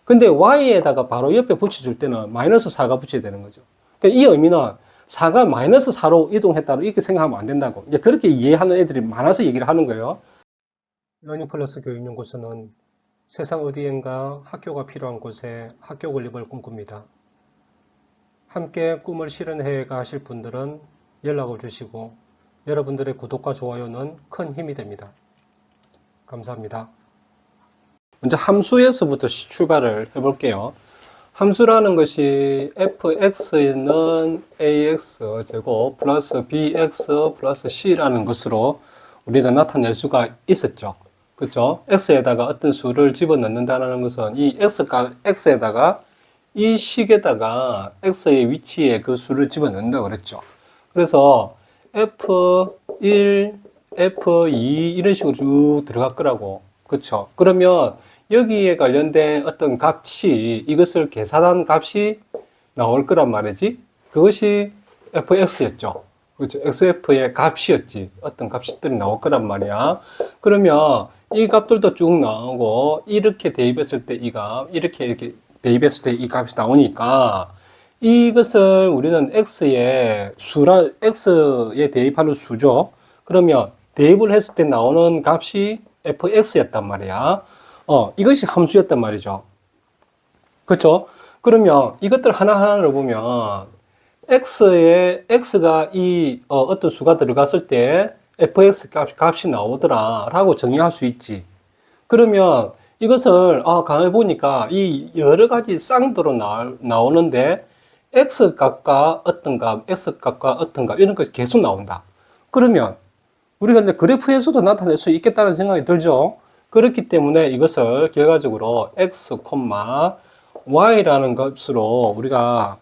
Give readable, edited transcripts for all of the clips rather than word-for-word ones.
근데 y에다가 바로 옆에 붙여줄 때는 마이너스 4가 붙여야 되는 거죠. 그러니까 이 의미는 4가 마이너스 4로 이동했다고 이렇게 생각하면 안 된다고. 이제 그렇게 이해하는 애들이 많아서 얘기를 하는 거예요. 러닝 플러스 교육연구소는 세상 어디엔가 학교가 필요한 곳에 학교 건립을 꿈꿉니다. 함께 꿈을 실현해 가실 분들은 연락을 주시고 여러분들의 구독과 좋아요는 큰 힘이 됩니다. 감사합니다. 먼저 함수에서부터 출발을 해볼게요. 함수라는 것이 fx는 ax 제곱 플러스 bx 플러스 c라는 것으로 우리가 나타낼 수가 있었죠. 그렇죠? x에다가 어떤 수를 집어넣는다는 것은 이 x에다가 이 식에다가 x의 위치에 그 수를 집어넣는다 그랬죠. 그래서 f1, f2 이런 식으로 쭉 들어갈 거라고. 그렇죠? 그러면 여기에 관련된 어떤 값이 이것을 계산한 값이 나올 거란 말이지. 그것이 fx였죠. 그렇죠? xf의 값이었지. 어떤 값들이 나올 거란 말이야. 그러면 이 값들도 쭉 나오고 이렇게 대입했을 때 이 값, 이렇게 대입했을 때 이 값이 나오니까 이것을 우리는 x에 대입하는 수죠. 그러면 대입을 했을 때 나오는 값이 fx였단 말이야. 이것이 함수였단 말이죠. 그렇죠? 그러면 이것들 하나하나를 보면 x가 이 어떤 수가 들어갔을 때 fx 값이 나오더라 라고 정의할 수 있지. 그러면 이것을 가만히 보니까 이 여러 가지 쌍도로 나오는데 x 값과 어떤 값 이런 것이 계속 나온다. 그러면 우리가 이제 그래프에서도 나타낼 수 있겠다는 생각이 들죠. 그렇기 때문에 이것을 결과적으로 x, y라는 값으로 우리가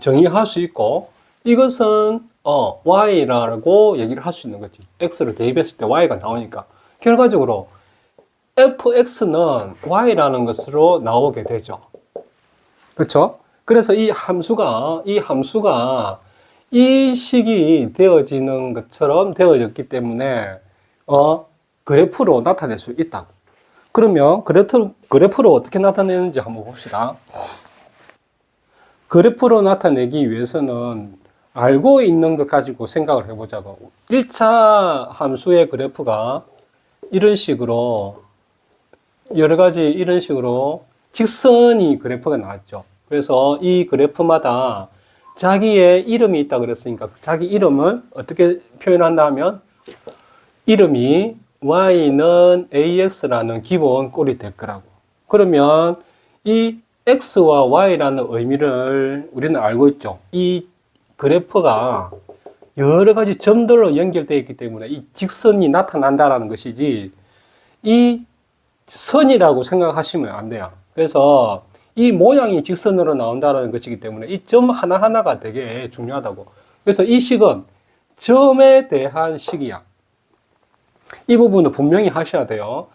정의할 수 있고 이것은 y라고 얘기를 할 수 있는 거지. x를 대입했을 때 y가 나오니까 결과적으로 fx는 y라는 것으로 나오게 되죠. 그렇죠? 그래서 이 함수가 이 식이 되어지는 것처럼 되어졌기 때문에 그래프로 나타낼 수 있다. 그러면 그래프로 어떻게 나타내는지 한번 봅시다. 그래프로 나타내기 위해서는 알고 있는 것 가지고 생각을 해보자고. 1차 함수의 그래프가 이런 식으로 여러 가지 이런 식으로 직선이 그래프가 나왔죠. 그래서 이 그래프마다 자기의 이름이 있다 그랬으니까 자기 이름을 어떻게 표현한다 하면 이름이 y는 ax라는 기본 꼴이 될 거라고. 그러면 이 x와 y라는 의미를 우리는 알고 있죠. 이 그래프가 여러 가지 점들로 연결되어 있기 때문에 이 직선이 나타난다라는 것이지 이 선이라고 생각하시면 안 돼요. 그래서 이 모양이 직선으로 나온다는 것이기 때문에 이 점 하나하나가 되게 중요하다고. 그래서 이 식은 점에 대한 식이야. 이 부분은 분명히 하셔야 돼요.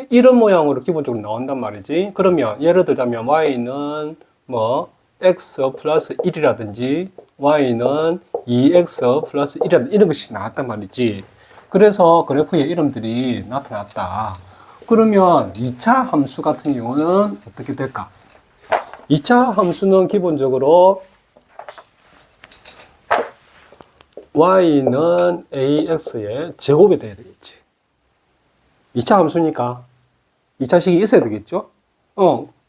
이런 모양으로 기본적으로 나온단 말이지. 그러면 예를 들자면 y는 뭐 x 플러스 1이라든지 y는 2x 플러스 1이라든지 이런 것이 나왔단 말이지. 그래서 그래프의 이름들이 나타났다. 그러면 2차 함수 같은 경우는 어떻게 될까? 2차 함수는 기본적으로 y는 ax의 제곱이 돼야 되겠지. 2차 함수니까 2차식이 있어야 되겠죠?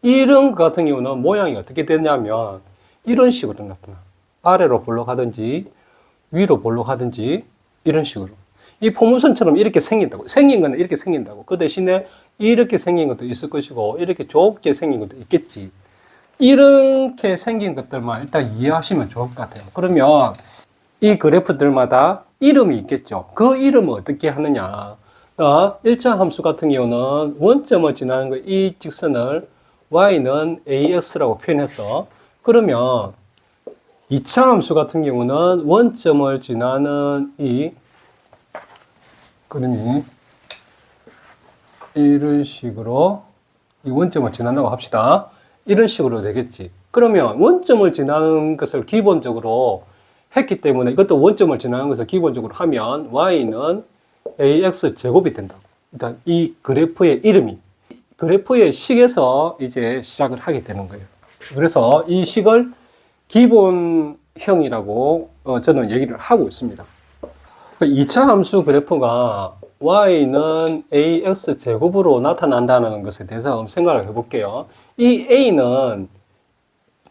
이런 것 같은 경우는 모양이 어떻게 되냐면 이런 식으로 나타나. 아래로 볼록하든지 위로 볼록하든지 이런 식으로. 이 포무선처럼 이렇게 생긴다고. 생긴 건 이렇게 생긴다고. 그 대신에 이렇게 생긴 것도 있을 것이고 이렇게 좁게 생긴 것도 있겠지. 이렇게 생긴 것들만 일단 이해하시면 좋을 것 같아요. 그러면 이 그래프들마다 이름이 있겠죠. 그 이름을 어떻게 하느냐. 1차 함수 같은 경우는 원점을 지나는 거, 이 직선을 y는 ax라고 표현했어. 그러면 2차 함수 같은 경우는 원점을 지나는 그러니 이런 식으로 이 원점을 지난다고 합시다. 이런 식으로 되겠지. 그러면 원점을 지나는 것을 기본적으로 했기 때문에 이것도 원점을 지나는 것을 기본적으로 하면 y는 ax 제곱이 된다고. 일단 이 그래프의 이름이 그래프의 식에서 이제 시작을 하게 되는 거예요. 그래서 이 식을 기본형이라고 저는 얘기를 하고 있습니다. 2차 함수 그래프가 y는 ax 제곱으로 나타난다는 것에 대해서 한번 생각을 해볼게요. 이 a는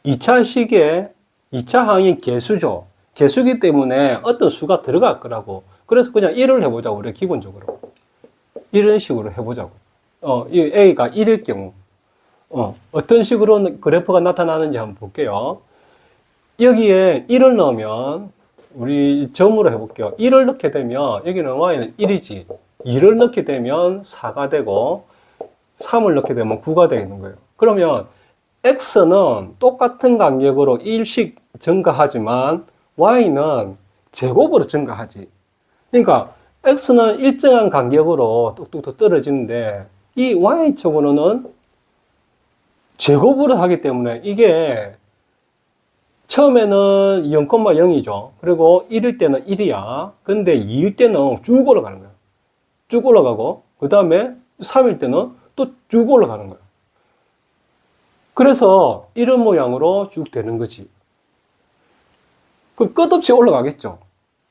2차식의 2차 항이 개수죠. 개수기 때문에 어떤 수가 들어갈 거라고. 그래서 그냥 1을 해보자고, 우리 기본적으로. 이런 식으로 해보자고. 이 a가 1일 경우. 어떤 식으로 그래프가 나타나는지 한번 볼게요. 여기에 1을 넣으면, 우리 점으로 해볼게요. 1을 넣게 되면, 여기는 y는 1이지. 2를 넣게 되면 4가 되고, 3을 넣게 되면 9가 되는 거예요. 그러면, x는 똑같은 간격으로 1씩 증가하지만, y는 제곱으로 증가하지. 그러니까, x는 일정한 간격으로 뚝뚝 떨어지는데, 이 y축으로는 제곱으로 하기 때문에 이게 처음에는 0,0이죠. 그리고 1일 때는 1이야. 근데 2일 때는 쭉 올라가는 거야. 쭉 올라가고, 그 다음에 3일 때는 또 쭉 올라가는 거야. 그래서 이런 모양으로 쭉 되는 거지. 그 끝없이 올라가겠죠.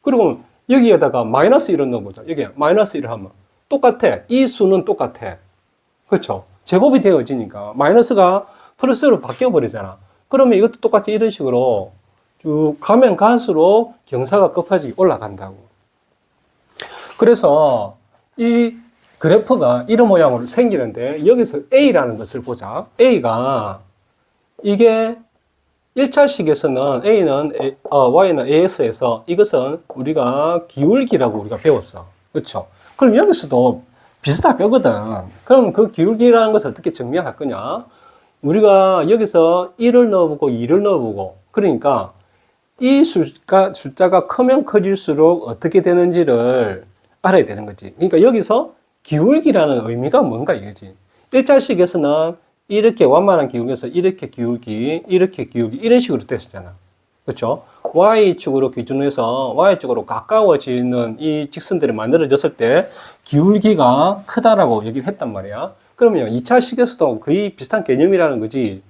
그리고 여기에다가 마이너스 1을 넣어보자. 여기 마이너스 1을 하면 똑같아. 이 수는 똑같아. 그렇죠? 제곱이 되어지니까 마이너스가 플러스로 바뀌어버리잖아. 그러면 이것도 똑같이 이런 식으로 쭉 가면 갈수록 경사가 급하게 올라간다고. 그래서 이 그래프가 이런 모양으로 생기는데 여기서 A라는 것을 보자. A가 이게 1차식에서는 Y는 AS에서 이것은 우리가 기울기라고 우리가 배웠어. 그렇죠? 그럼 여기서도 비슷하거든. 그럼 그 기울기라는 것을 어떻게 증명할 거냐? 우리가 여기서 1을 넣어보고 2를 넣어보고, 그러니까 이 숫자가 크면 커질수록 어떻게 되는지를 알아야 되는 거지. 그러니까 여기서 기울기라는 의미가 뭔가 이거지. 1차식에서는 이렇게 완만한 기울기에서 이렇게 기울기, 이렇게 기울기, 이런 식으로 됐었잖아. 그렇죠? Y축으로 기준해서 Y축으로 가까워지는 이 직선들이 만들어졌을 때 기울기가 크다라고 얘기를 했단 말이야. 그러면 2차식에서도 거의 비슷한 개념이라는 거지.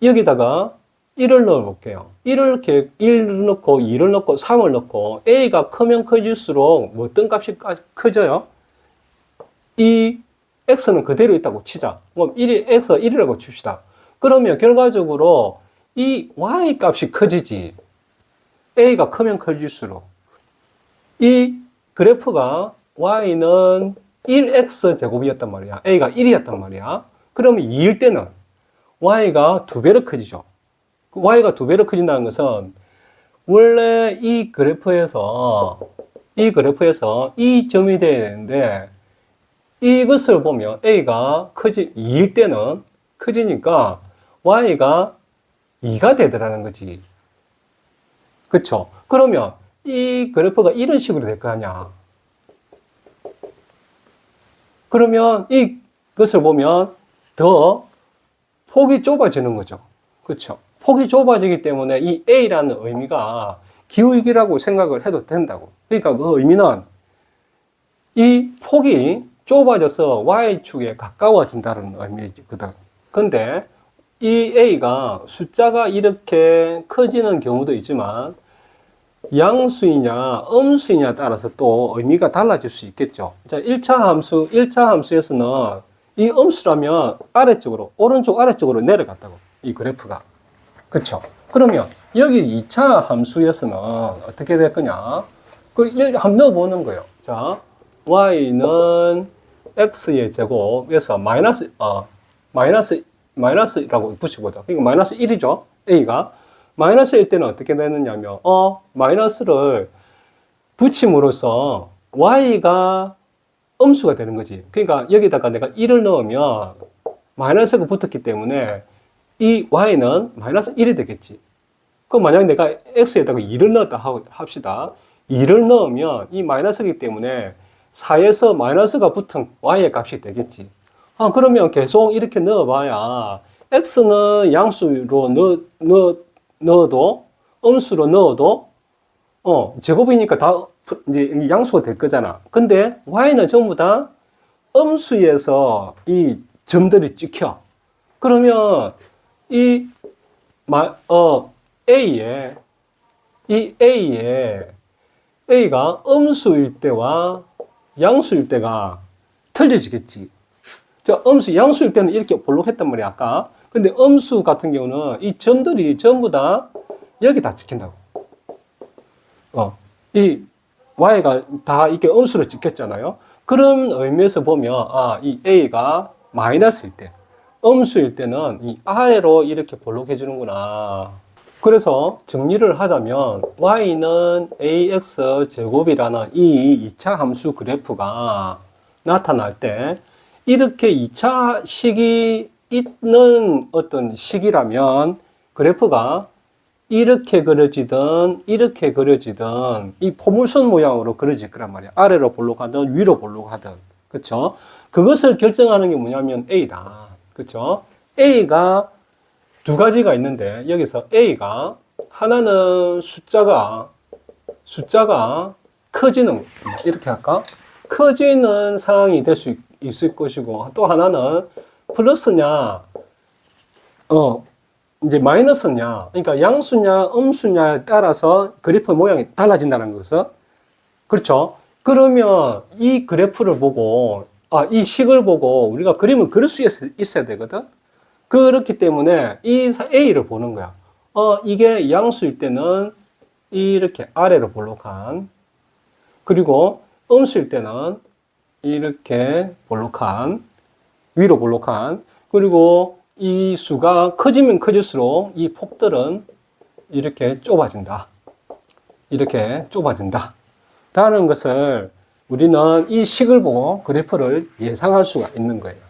여기다가 1을 넣어 볼게요. 1을 넣고 2를 넣고 3을 넣고 A가 크면 커질수록 어떤 값이 커져요? 이 X는 그대로 있다고 치자. 그럼 X 1이라고 칩시다. 그러면 결과적으로 이 Y 값이 커지지. A가 크면 커질수록. 이 그래프가 Y는 1X 제곱이었단 말이야. A가 1이었단 말이야. 그러면 2일 때는 Y가 2배로 커지죠. Y가 2배로 커진다는 것은 원래 이 그래프에서 이 점이 돼야 되는데 이것을 보면 A가 2일 때는 커지니까 Y가 2가 되더라는 거지. 그쵸? 그러면 이 그래프가 이런 식으로 될 거 아니야. 그러면 이것을 보면 더 폭이 좁아지는 거죠. 그쵸? 폭이 좁아지기 때문에 이 A라는 의미가 기울기라고 생각을 해도 된다고. 그러니까 그 의미는 이 폭이 좁아져서 Y축에 가까워진다는 의미거든. 근데 이 A가 숫자가 이렇게 커지는 경우도 있지만 양수이냐 음수이냐에 따라서 또 의미가 달라질 수 있겠죠. 자, 1차 함수에서는 이 음수라면 오른쪽 아래쪽으로 내려갔다고. 이 그래프가. 그쵸? 그러면 여기 2차 함수에서는 어떻게 될 거냐? 그걸 한번 넣어보는 거예요. 자, Y는 X의 제곱에서 마이너스라고 붙이보자. 그러니까 마이너스 1이죠. A가. 마이너스일 때는 어떻게 되느냐면, 마이너스를 붙임으로써 Y가 음수가 되는 거지. 그러니까 여기다가 내가 1을 넣으면 마이너스가 붙었기 때문에 이 Y는 마이너스 1이 되겠지. 그럼 만약에 내가 X에다가 2를 넣었다 합시다. 2를 넣으면 이 마이너스이기 때문에 4에서 마이너스가 붙은 Y의 값이 되겠지. 그러면 계속 이렇게 넣어봐야 X는 양수로 넣어도 음수로 넣어도 제곱이니까 다 이제 양수가 될 거잖아. 근데 Y는 전부 다 음수에서 이 점들이 찍혀. 그러면 이 A에 A가 음수일 때와 양수일 때가 틀려지겠지. 양수일 때는 이렇게 볼록했단 말이야, 아까. 근데 음수 같은 경우는 이 점들이 전부 다 여기 다 찍힌다고. 이 Y가 다 이렇게 음수로 찍혔잖아요. 그런 의미에서 보면, 이 A가 마이너스일 때, 음수일 때는 이 아래로 이렇게 볼록해 주는구나. 그래서 정리를 하자면 y는 ax 제곱이라는 이 2차 함수 그래프가 나타날 때 이렇게 2차 식이 있는 어떤 식이라면 그래프가 이렇게 그려지든 이렇게 그려지든 이 포물선 모양으로 그려질 거란 말이야. 아래로 볼록하든 위로 볼록하든. 그쵸? 그것을 결정하는 게 뭐냐면 a다. 그쵸? a가 두 가지가 있는데 여기서 A가 하나는 숫자가 커지는, 이렇게 할까? 커지는 상황이 될 수 있을 것이고, 또 하나는 플러스냐 이제 마이너스냐, 그러니까 양수냐 음수냐에 따라서 그래프 모양이 달라진다는 것은, 그렇죠? 그러면 이 그래프를 보고 이 식을 보고 우리가 그림을 그릴 수 있어야 되거든. 그렇기 때문에 이 A를 보는 거야. 이게 양수일 때는 이렇게 아래로 볼록한, 그리고 음수일 때는 이렇게 볼록한, 위로 볼록한, 그리고 이 수가 커지면 커질수록 이 폭들은 이렇게 좁아진다. 이렇게 좁아진다. 라는 것을 우리는 이 식을 보고 그래프를 예상할 수가 있는 거예요.